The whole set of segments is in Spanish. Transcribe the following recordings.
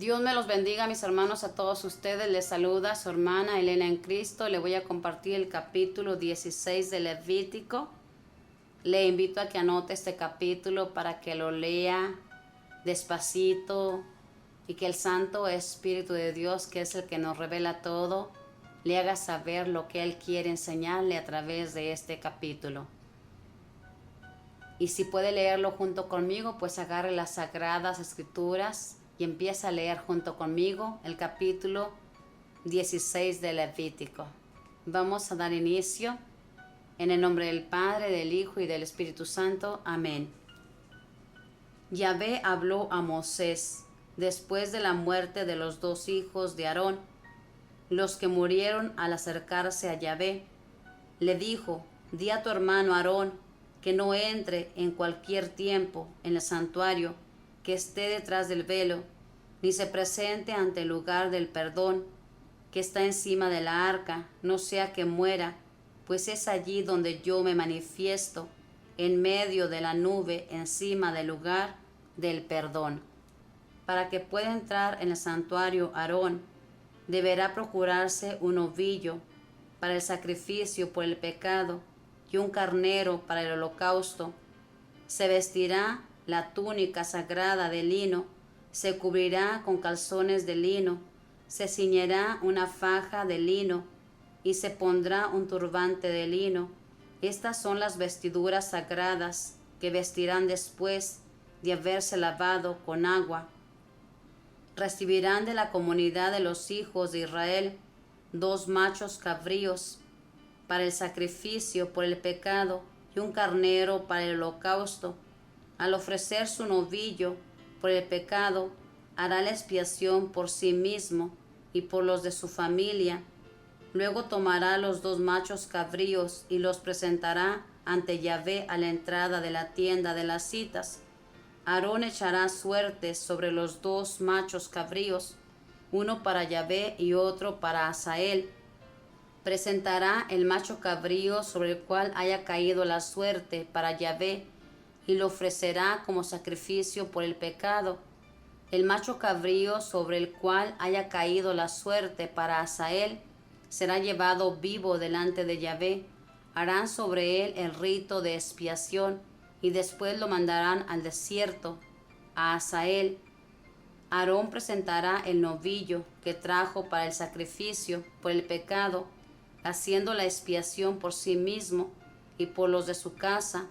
Dios me los bendiga, mis hermanos, a todos ustedes. Les saluda su hermana Elena en Cristo. Le voy a compartir el capítulo 16 de Levítico. Le invito a que anote este capítulo para que lo lea despacito y que el Santo Espíritu de Dios, que es el que nos revela todo, le haga saber lo que Él quiere enseñarle a través de este capítulo. Y si puede leerlo junto conmigo, pues agarre las Sagradas Escrituras y empieza a leer junto conmigo el capítulo 16 de Levítico. Vamos a dar inicio en el nombre del Padre, del Hijo y del Espíritu Santo. Amén. Yahvé habló a Moisés después de la muerte de los dos hijos de Aarón, los que murieron al acercarse a Yahvé. Le dijo: di a tu hermano Aarón que no entre en cualquier tiempo en el santuario que esté detrás del velo, ni se presente ante el lugar del perdón que está encima de la arca, no sea que muera, pues es allí donde yo me manifiesto, en medio de la nube encima del lugar del perdón. Para que pueda entrar en el santuario Aarón, deberá procurarse un ovillo para el sacrificio por el pecado y un carnero para el holocausto. Se vestirá la túnica sagrada de lino, se cubrirá con calzones de lino, se ciñerá una faja de lino y se pondrá un turbante de lino. Estas son las vestiduras sagradas que vestirán después de haberse lavado con agua. Recibirán de la comunidad de los hijos de Israel 2 machos cabríos para el sacrificio por el pecado y un carnero para el holocausto. Al ofrecer su novillo por el pecado, hará la expiación por sí mismo y por los de su familia. Luego tomará los 2 machos cabríos y los presentará ante Yahvé a la entrada de la tienda de las citas. Aarón echará suertes sobre los 2 machos cabríos, uno para Yahvé y otro para Asael. Presentará el macho cabrío sobre el cual haya caído la suerte para Yahvé y lo ofrecerá como sacrificio por el pecado. El macho cabrío sobre el cual haya caído la suerte para Asael será llevado vivo delante de Yahvé. Harán sobre él el rito de expiación y después lo mandarán al desierto a Asael. Aarón presentará el novillo que trajo para el sacrificio por el pecado, haciendo la expiación por sí mismo y por los de su casa.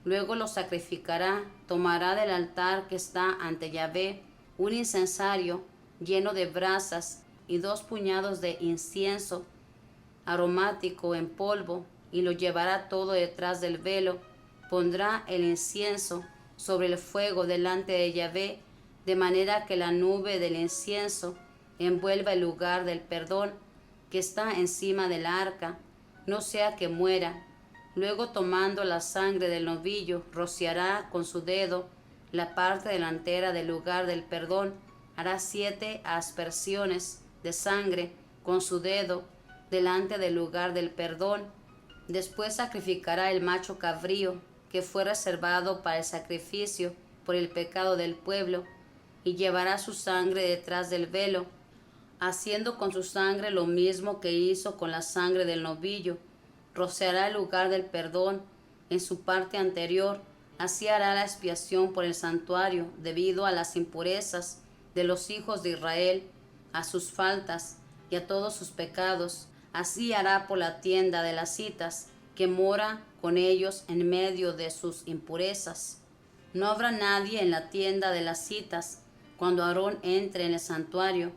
Luego lo sacrificará, tomará del altar que está ante Yahvé un incensario lleno de brasas y 2 puñados de incienso aromático en polvo, y lo llevará todo detrás del velo. Pondrá el incienso sobre el fuego delante de Yahvé, de manera que la nube del incienso envuelva el lugar del perdón que está encima del arca, no sea que muera. Luego, tomando la sangre del novillo, rociará con su dedo la parte delantera del lugar del perdón. Hará 7 aspersiones de sangre con su dedo delante del lugar del perdón. Después sacrificará el macho cabrío que fue reservado para el sacrificio por el pecado del pueblo, y llevará su sangre detrás del velo, haciendo con su sangre lo mismo que hizo con la sangre del novillo. Rociará el lugar del perdón en su parte anterior. Así hará la expiación por el santuario debido a las impurezas de los hijos de Israel, a sus faltas y a todos sus pecados. Así hará por la tienda de las citas, que mora con ellos en medio de sus impurezas. No habrá nadie en la tienda de las citas cuando Aarón entre en el santuario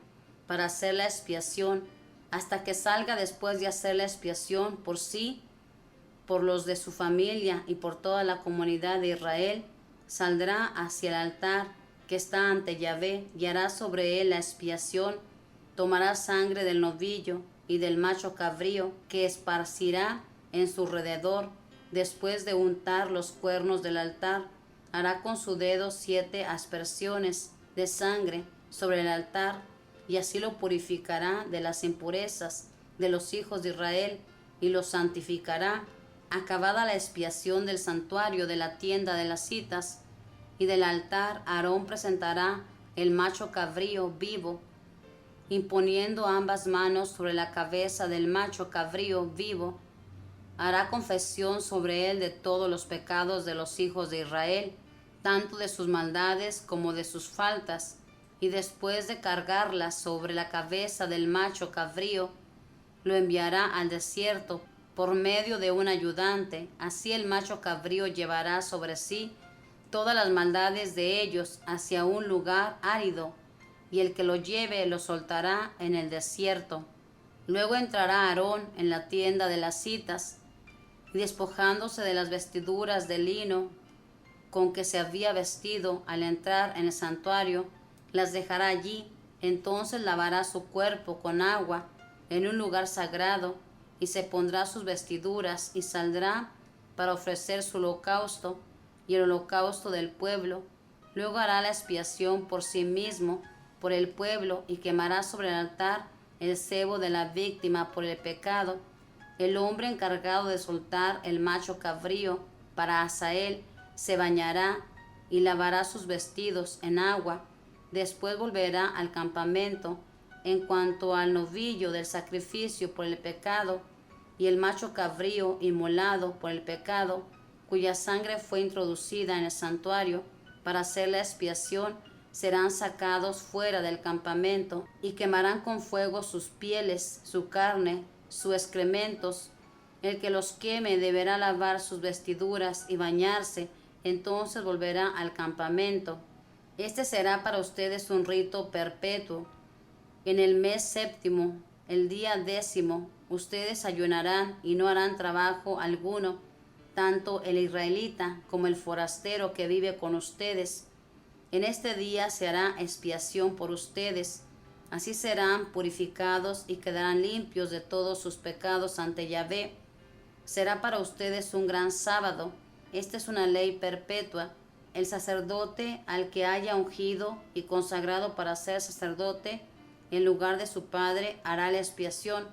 para hacer la expiación, hasta que salga después de hacer la expiación por sí, por los de su familia y por toda la comunidad de Israel. Saldrá hacia el altar que está ante Yahvé y hará sobre él la expiación. Tomará sangre del novillo y del macho cabrío, que esparcirá en su alrededor. Después de untar los cuernos del altar, hará con su dedo 7 aspersiones de sangre sobre el altar, y así lo purificará de las impurezas de los hijos de Israel y lo santificará. Acabada la expiación del santuario, de la tienda de las citas y del altar, Aarón presentará el macho cabrío vivo, imponiendo ambas manos sobre la cabeza del macho cabrío vivo, hará confesión sobre él de todos los pecados de los hijos de Israel, tanto de sus maldades como de sus faltas, y después de cargarlas sobre la cabeza del macho cabrío, lo enviará al desierto por medio de un ayudante. Así el macho cabrío llevará sobre sí todas las maldades de ellos hacia un lugar árido, y el que lo lleve lo soltará en el desierto. Luego entrará Aarón en la tienda de las citas, y despojándose de las vestiduras de lino con que se había vestido al entrar en el santuario, las dejará allí. Entonces lavará su cuerpo con agua en un lugar sagrado, y se pondrá sus vestiduras y saldrá para ofrecer su holocausto y el holocausto del pueblo. Luego hará la expiación por sí mismo, por el pueblo, y quemará sobre el altar el cebo de la víctima por el pecado. El hombre encargado de soltar el macho cabrío para Asael se bañará y lavará sus vestidos en agua. Después volverá al campamento. En cuanto al novillo del sacrificio por el pecado y el macho cabrío inmolado por el pecado, cuya sangre fue introducida en el santuario para hacer la expiación, serán sacados fuera del campamento y quemarán con fuego sus pieles, su carne, sus excrementos. El que los queme deberá lavar sus vestiduras y bañarse, entonces volverá al campamento. Este será para ustedes un rito perpetuo. En el mes séptimo, el día 10, ustedes ayunarán y no harán trabajo alguno, tanto el israelita como el forastero que vive con ustedes. En este día se hará expiación por ustedes. Así serán purificados y quedarán limpios de todos sus pecados ante Yahvé. Será para ustedes un gran sábado. Esta es una ley perpetua. El sacerdote al que haya ungido y consagrado para ser sacerdote en lugar de su padre hará la expiación.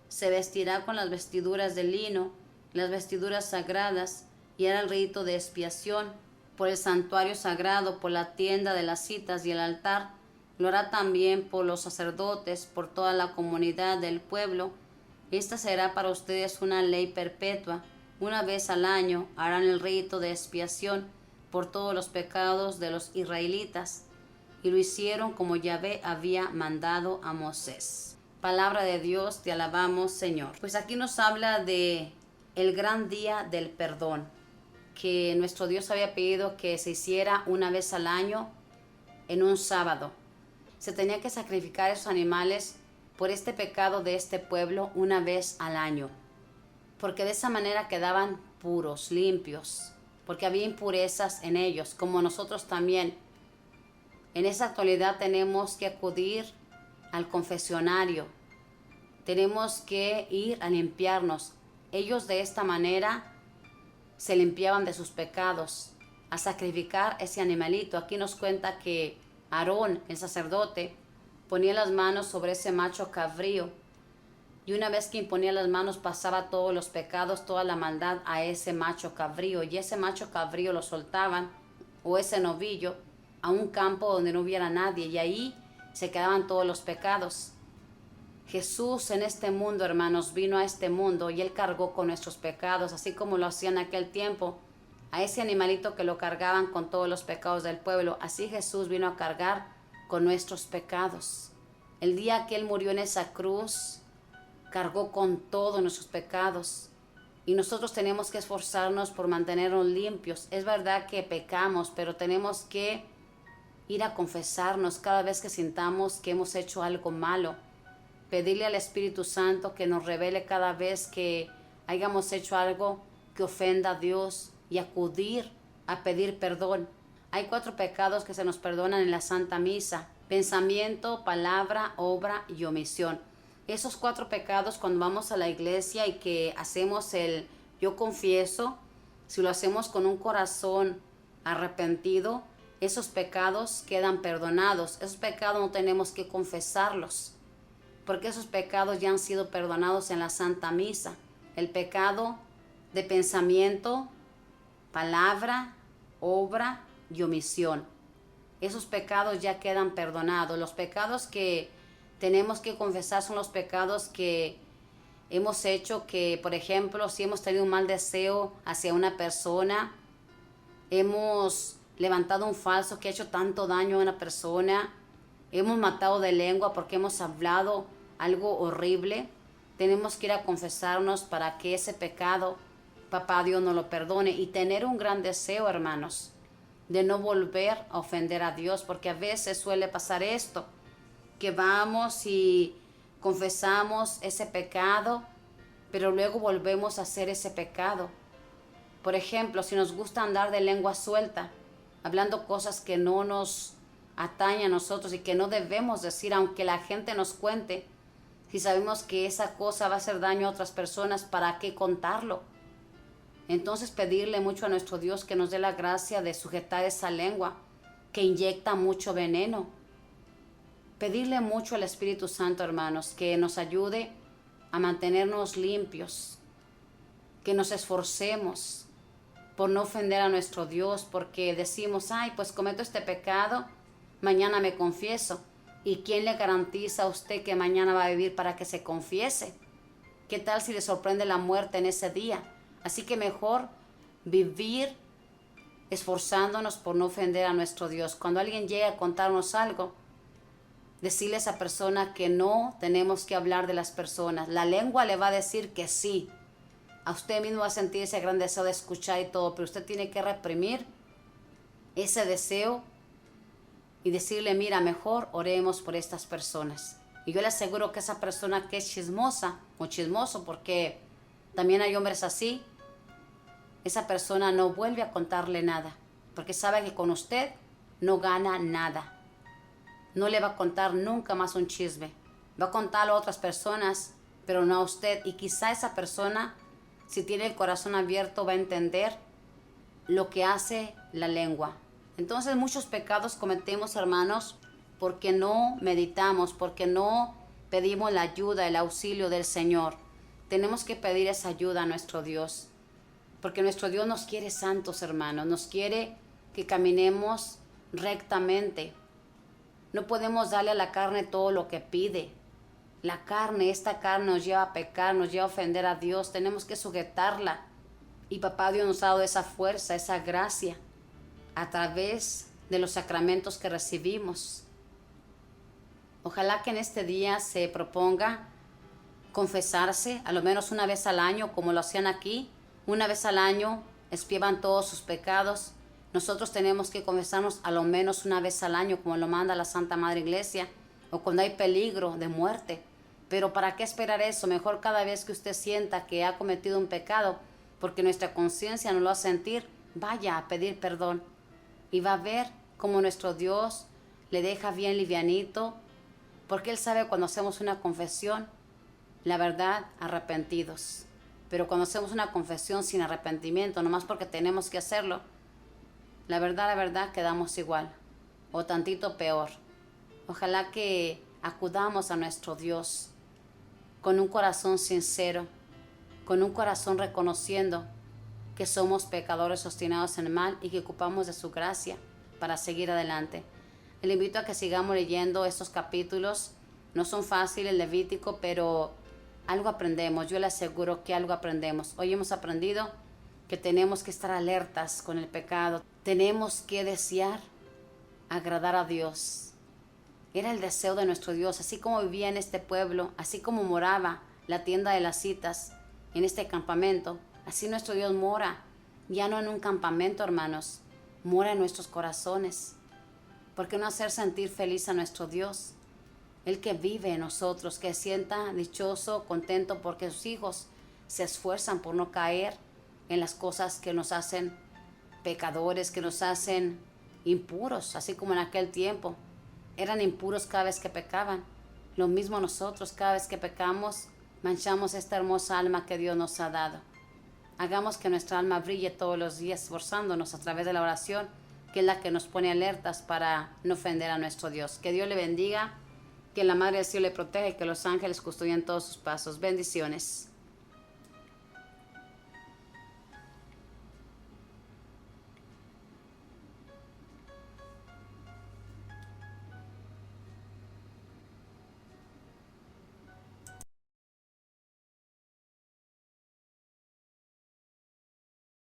Se vestirá con las vestiduras de lino, las vestiduras sagradas, y hará el rito de expiación por el santuario sagrado, por la tienda de las citas y el altar. Lo hará también por los sacerdotes, por toda la comunidad del pueblo. Esta será para ustedes una ley perpetua. Una vez al año harán el rito de expiación por todos los pecados de los israelitas. Y lo hicieron como Yahvé había mandado a Moisés. Palabra de Dios, te alabamos, Señor. Pues aquí nos habla de el gran día del perdón, que nuestro Dios había pedido que se hiciera una vez al año en un sábado. Se tenía que sacrificar esos animales por este pecado de este pueblo una vez al año, porque de esa manera quedaban puros, limpios, porque había impurezas en ellos, como nosotros también. En esa actualidad tenemos que acudir al confesionario, tenemos que ir a limpiarnos. Ellos de esta manera se limpiaban de sus pecados, a sacrificar ese animalito. Aquí nos cuenta que Aarón, el sacerdote, ponía las manos sobre ese macho cabrío, y una vez que imponía las manos pasaba todos los pecados, toda la maldad a ese macho cabrío, y ese macho cabrío lo soltaban, o ese novillo, a un campo donde no hubiera nadie, y ahí se quedaban todos los pecados. Jesús en este mundo, hermanos, vino a este mundo y Él cargó con nuestros pecados, así como lo hacía en aquel tiempo, a ese animalito que lo cargaban con todos los pecados del pueblo. Así Jesús vino a cargar con nuestros pecados. El día que Él murió en esa cruz, cargó con todos nuestros pecados. Y nosotros tenemos que esforzarnos por mantenernos limpios. Es verdad que pecamos, pero tenemos que ir a confesarnos cada vez que sintamos que hemos hecho algo malo. Pedirle al Espíritu Santo que nos revele cada vez que hayamos hecho algo que ofenda a Dios, y acudir a pedir perdón. Hay 4 pecados que se nos perdonan en la Santa Misa: pensamiento, palabra, obra y omisión. Esos 4 pecados, cuando vamos a la iglesia y que hacemos el yo confieso, si lo hacemos con un corazón arrepentido, esos pecados quedan perdonados. Esos pecados no tenemos que confesarlos, porque esos pecados ya han sido perdonados en la Santa Misa. El pecado de pensamiento, palabra, obra y omisión. esos pecados ya quedan perdonados. Los pecados que tenemos que confesar son los pecados que hemos hecho, que por ejemplo, si hemos tenido un mal deseo hacia una persona, hemos levantado un falso que ha hecho tanto daño a una persona, hemos matado de lengua porque hemos hablado algo horrible, tenemos que ir a confesarnos para que ese pecado, Papá Dios, nos lo perdone y tener un gran deseo, hermanos, de no volver a ofender a Dios, porque a veces suele pasar esto, que vamos y confesamos ese pecado, pero luego volvemos a hacer ese pecado. Por ejemplo, si nos gusta andar de lengua suelta, hablando cosas que no nos atañen a nosotros y que no debemos decir, aunque la gente nos cuente, si sabemos que esa cosa va a hacer daño a otras personas, ¿para qué contarlo? Entonces pedirle mucho a nuestro Dios que nos dé la gracia de sujetar esa lengua que inyecta mucho veneno. Pedirle mucho al Espíritu Santo, hermanos, que nos ayude a mantenernos limpios, que nos esforcemos por no ofender a nuestro Dios, porque decimos, ay, pues cometo este pecado, mañana me confieso. ¿Y quién le garantiza a usted que mañana va a vivir para que se confiese? ¿Qué tal si le sorprende la muerte en ese día? Así que mejor vivir esforzándonos por no ofender a nuestro Dios. Cuando alguien llegue a contarnos algo, decirle a esa persona que no tenemos que hablar de las personas. La lengua le va a decir que sí. A usted mismo va a sentir ese gran deseo de escuchar y todo, pero usted tiene que reprimir ese deseo y decirle, mira, mejor oremos por estas personas. Y yo le aseguro que esa persona que es chismosa o chismoso, porque también hay hombres así, esa persona no vuelve a contarle nada, porque sabe que con usted no gana nada. No le va a contar nunca más un chisme. Va a contarlo a otras personas, pero no a usted. Y quizá esa persona, si tiene el corazón abierto, va a entender lo que hace la lengua. Entonces muchos pecados cometemos, hermanos, porque no meditamos, porque no pedimos la ayuda, el auxilio del Señor. Tenemos que pedir esa ayuda a nuestro Dios, porque nuestro Dios nos quiere santos, hermanos, nos quiere que caminemos rectamente. No podemos darle a la carne todo lo que pide. La carne, esta carne nos lleva a pecar, nos lleva a ofender a Dios. Tenemos que sujetarla. Y Papá Dios nos ha dado esa fuerza, esa gracia, a través de los sacramentos que recibimos. Ojalá que en este día se proponga confesarse, a lo menos una vez al año, como lo hacían aquí. Una vez al año expiaban todos sus pecados. Nosotros tenemos que confesarnos a lo menos una vez al año, como lo manda la Santa Madre Iglesia, o cuando hay peligro de muerte. Pero ¿para qué esperar eso? Mejor cada vez que usted sienta que ha cometido un pecado, porque nuestra conciencia nos lo hace sentir, vaya a pedir perdón. Y va a ver cómo nuestro Dios le deja bien livianito, porque Él sabe cuando hacemos una confesión, la verdad, arrepentidos. Pero cuando hacemos una confesión sin arrepentimiento, nomás porque tenemos que hacerlo, la verdad, quedamos igual, o tantito peor. Ojalá que acudamos a nuestro Dios con un corazón sincero, con un corazón reconociendo que somos pecadores obstinados en el mal y que ocupamos de su gracia para seguir adelante. Le invito a que sigamos leyendo estos capítulos. No son fáciles, Levítico, pero algo aprendemos. Yo le aseguro que algo aprendemos. Hoy hemos aprendido que tenemos que estar alertas con el pecado. Tenemos que desear agradar a Dios. Era el deseo de nuestro Dios, así como vivía en este pueblo, así como moraba la tienda de las citas en este campamento, así nuestro Dios mora, ya no en un campamento, hermanos, mora en nuestros corazones. ¿Por qué no hacer sentir feliz a nuestro Dios? El que vive en nosotros, que sienta dichoso, contento, porque sus hijos se esfuerzan por no caer en las cosas que nos hacen pecadores, que nos hacen impuros, así como en aquel tiempo. Eran impuros cada vez que pecaban. Lo mismo nosotros, cada vez que pecamos, manchamos esta hermosa alma que Dios nos ha dado. Hagamos que nuestra alma brille todos los días, esforzándonos a través de la oración, que es la que nos pone alertas para no ofender a nuestro Dios. Que Dios le bendiga, que la Madre del Cielo le proteja y que los ángeles custodien todos sus pasos. Bendiciones.